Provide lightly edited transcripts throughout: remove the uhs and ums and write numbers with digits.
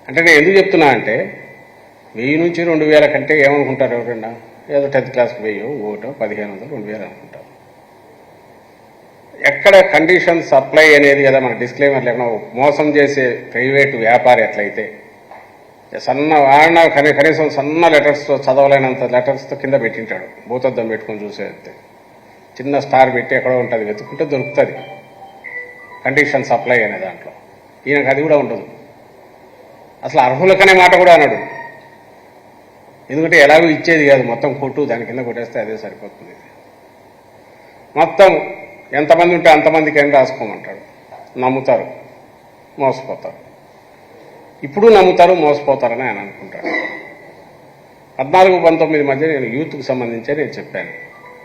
అంటే నేను ఎందుకు చెప్తున్నా అంటే 1000 నుంచి 2000 కంటే ఏమనుకుంటారు ఎవరన్నా, ఏదో 10th క్లాస్కి 1000, 1500, 2000 అనుకుంటారు. ఎక్కడ కండిషన్ సప్లై అనేది కదా మనకు డిస్క్లైమర్ లేకుండా మోసం చేసే ప్రైవేటు వ్యాపారి ఎట్లయితే సన్న వాడిన కనీసం సన్న లెటర్స్తో చదవలేనంత లెటర్స్తో కింద పెట్టింటాడు, భూతద్దం పెట్టుకొని చూసేస్తే చిన్న స్టార్ పెట్టి ఎక్కడో ఉంటుంది, వెతుక్కుంటే దొరుకుతుంది కండిషన్ సప్లై అనే దాంట్లో. ఈయనకు అది కూడా ఉండదు, అసలు అర్హులకనే మాట కూడా అన్నాడు. ఎందుకంటే ఎలాగో ఇచ్చేది కాదు, మొత్తం కొట్టు దాని కింద కొట్టేస్తే అదే సరిపోతుంది. మొత్తం ఎంతమంది ఉంటే అంతమందికి ఏం రాసుకోమంటాడు. నమ్ముతారు, మోసపోతారు. ఇప్పుడు నమ్ముతారు, మోసపోతారని ఆయన అనుకుంటాడు. 14-19 మధ్య నేను యూత్కు సంబంధించే నేను చెప్పాను.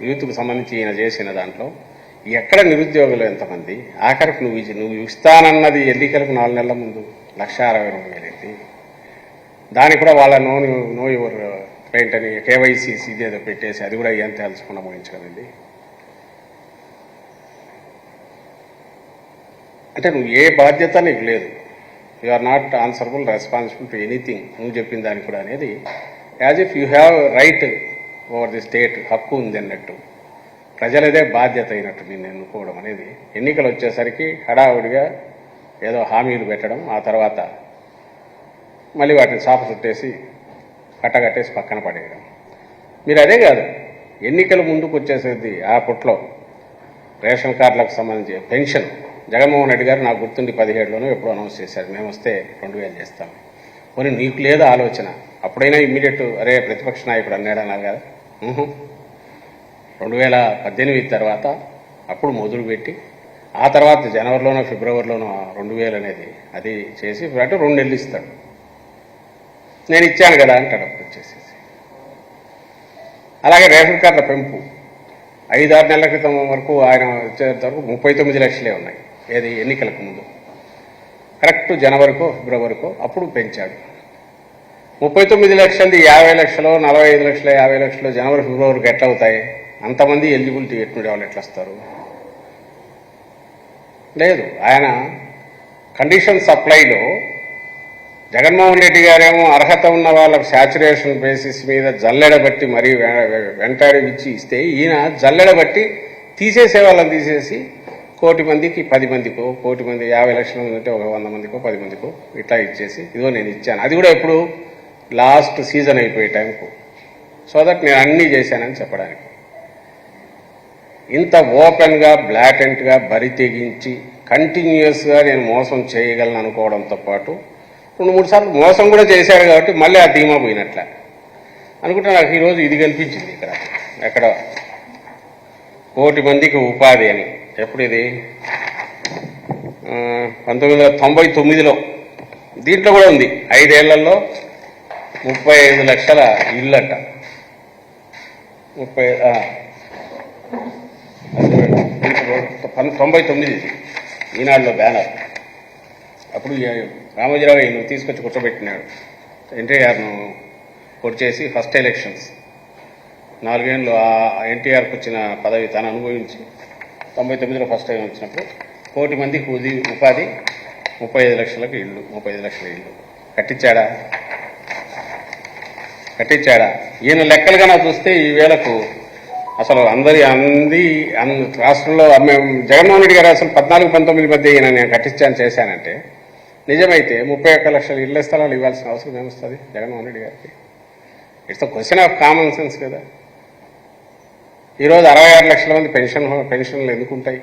యూత్కు సంబంధించి ఈయన చేసిన దాంట్లో ఎక్కడ నిరుద్యోగులు ఎంతమంది, ఆఖరికి నువ్వు ఇస్తానన్నది ఎన్నికలకు 4 నెలల ముందు 1,62,000 దానికి కూడా వాళ్ళ నో యువర్ క్లయింట్ అని కేవైసీ ఏదో పెట్టేసి అది కూడా ఏం తెలుసుకున్నా ముగించగలిగింది. అంటే నువ్వు ఏ బాధ్యత నీకు లేదు, you are not answerable, responsible to anything. నువ్వు చెప్పిన దానికి కూడా అనేది as if you have right over the state, హక్కు ఉంది అన్నట్టు, ప్రజలదే బాధ్యత అయినట్టు నిన్ను ఎన్నుకోవడం అనేది. ఎన్నికలు వచ్చేసరికి హడావుడిగా ఏదో హామీలు పెట్టడం, ఆ తర్వాత మళ్ళీ వాటిని చాప చుట్టేసి కట్టగట్టేసి పక్కన పడేయడం. మీరు అదే కాదు, ఎన్నికల ముందుకు వచ్చేసేది ఆ పుట్లో రేషన్ కార్డులకు సంబంధించి పెన్షన్ జగన్మోహన్ రెడ్డి గారు నాకు గుర్తుండి 17లోనూ ఎప్పుడో అనౌన్స్ చేశారు, మేము వస్తే 2000 చేస్తాం. పోనీ నీకు లేదా ఆలోచన, అప్పుడైనా ఇమ్మీడియట్ అరే ప్రతిపక్ష నాయకుడు అన్నాడు అన్నారు కదా. 2018 తర్వాత అప్పుడు మొదలుపెట్టి ఆ తర్వాత జనవరిలోనో ఫిబ్రవరిలోనో 2000 అనేది అది చేసి అంటే 2 నెలలు ఇస్తాడు. నేను ఇచ్చాను కదా అంటాడు అప్పుడు వచ్చేసేసి. అలాగే రేషన్ కార్డుల పెంపు 5-6 నెలల క్రితం వరకు ఆయన వచ్చేంత వరకు 39 లక్షలే ఉన్నాయి. ఏది ఎన్నికలకు ముందు కరెక్ట్ జనవరికో ఫిబ్రవరికో అప్పుడు పెంచాడు. 39 లక్షలది 50 లక్షలు, 45 లక్షలు, 50 లక్షలు జనవరి ఫిబ్రవరికి ఎట్లా అవుతాయి? అంతమంది ఎలిజిబిలిటీ ఎటువంటి వాళ్ళు ఎట్లా వస్తారు? లేదు. ఆయన కండిషన్ సప్లైలో జగన్మోహన్ రెడ్డి గారేమో అర్హత ఉన్న వాళ్ళకు శాచురేషన్ బేసిస్ మీద జల్లెడబట్టి మరీ వెంటాడి ఇచ్చి ఇస్తే, ఈయన జల్లెడబట్టి తీసేసే వాళ్ళని తీసేసి 1 కోటి మందికి 10 మందికో, 1 కోటి మంది 50 లక్షల మంది ఉంటే 100 మందికో 10 మందికో ఇట్లా ఇచ్చేసి ఇదిగో నేను ఇచ్చాను. అది కూడా ఎప్పుడు లాస్ట్ సీజన్ అయిపోయే టైంకు, సో దట్ నేను అన్నీ చేశానని చెప్పడానికి. ఇంత ఓపెన్గా బ్లాటెంట్గా బరి తెగించి కంటిన్యూస్గా నేను మోసం చేయగలను అనుకోవడంతో పాటు 2-3 సార్లు మోసం కూడా చేశాడు కాబట్టి మళ్ళీ ఆ ధీమా పోయినట్ల అనుకుంటే నాకు ఈరోజు ఇది కనిపించింది. ఎక్కడ 1 కోటి మందికి ఉపాధి అని. ఎప్పుడు ఇది? 1999లో. దీంట్లో కూడా ఉంది 5 ఏళ్లలో 35 లక్షల ఇళ్ళంట. 99 ఈనాడులో బ్యానర్. అప్పుడు రామోజీరావు ఈయన తీసుకొచ్చి కూర్చోబెట్టినాడు. ఎన్టీఆర్ను కొడిచేసి ఫస్ట్ ఎలక్షన్స్ 4 ఏళ్ళు ఎన్టీఆర్కి వచ్చిన పదవి తను అనుభవించి 99లో ఫస్ట్ టైం వచ్చినప్పుడు 1 కోటి మందికి ఉపాధి, 35 లక్షలకు ఇల్లు, 35 లక్షల ఇల్లు కట్టించాడా? ఈయన లెక్కలుగా చూస్తే ఈ వేళకు అసలు రాష్ట్రంలో జగన్మోహన్ రెడ్డి గారు అసలు 14-19 మధ్య ఈయన నేను చేశానంటే నిజమైతే 31 లక్షల ఇళ్ల స్థలాలు ఇవ్వాల్సిన అవసరం ఏమొస్తుంది జగన్మోహన్ రెడ్డి గారికి? It's the question of common sense కదా. ఈరోజు 66 లక్షల మంది పెన్షన్లు ఎందుకుంటాయి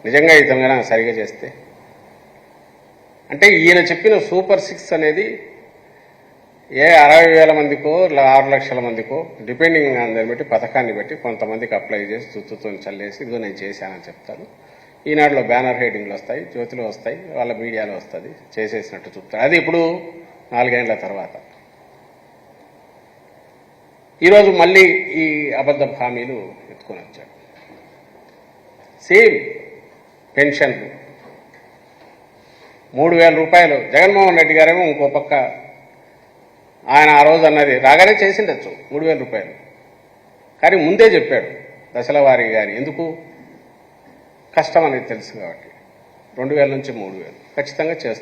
నిజంగా ఇతను సరిగా చేస్తే? అంటే ఈయన చెప్పిన సూపర్ 6 అనేది ఏ 60,000 మందికో 6 లక్షల మందికో డిపెండింగ్ ఆన్ దాన్ని బట్టి పథకాన్ని బట్టి కొంతమందికి అప్లై చేసి తుత్తుతో చల్లేసి ఇదిగో నేను చేశానని చెప్తారు. ఈనాడులో బ్యానర్ హెడ్డింగ్లు వస్తాయి, జ్యోతిలో వస్తాయి, వాళ్ళ మీడియాలో వస్తుంది, చేసేసినట్టు చూపుతారు. అది ఇప్పుడు 4 ఏళ్ల తర్వాత. ఈరోజు మళ్ళీ ఈ అబద్ధ హామీలు ఎత్తుకొని వచ్చాడు. సేమ్ పెన్షన్లు 3,000 రూపాయలు. జగన్మోహన్ రెడ్డి గారేమో ఇంకో పక్క ఆయన ఆ రోజు అన్నది రాగానే చేసిండొచ్చు 3,000 రూపాయలు, కానీ ముందే చెప్పాడు దశల వారీ గాని. ఎందుకు? కష్టం అనేది తెలుసు కాబట్టి 2,000 నుంచి 3,000 ఖచ్చితంగా చేస్తాం.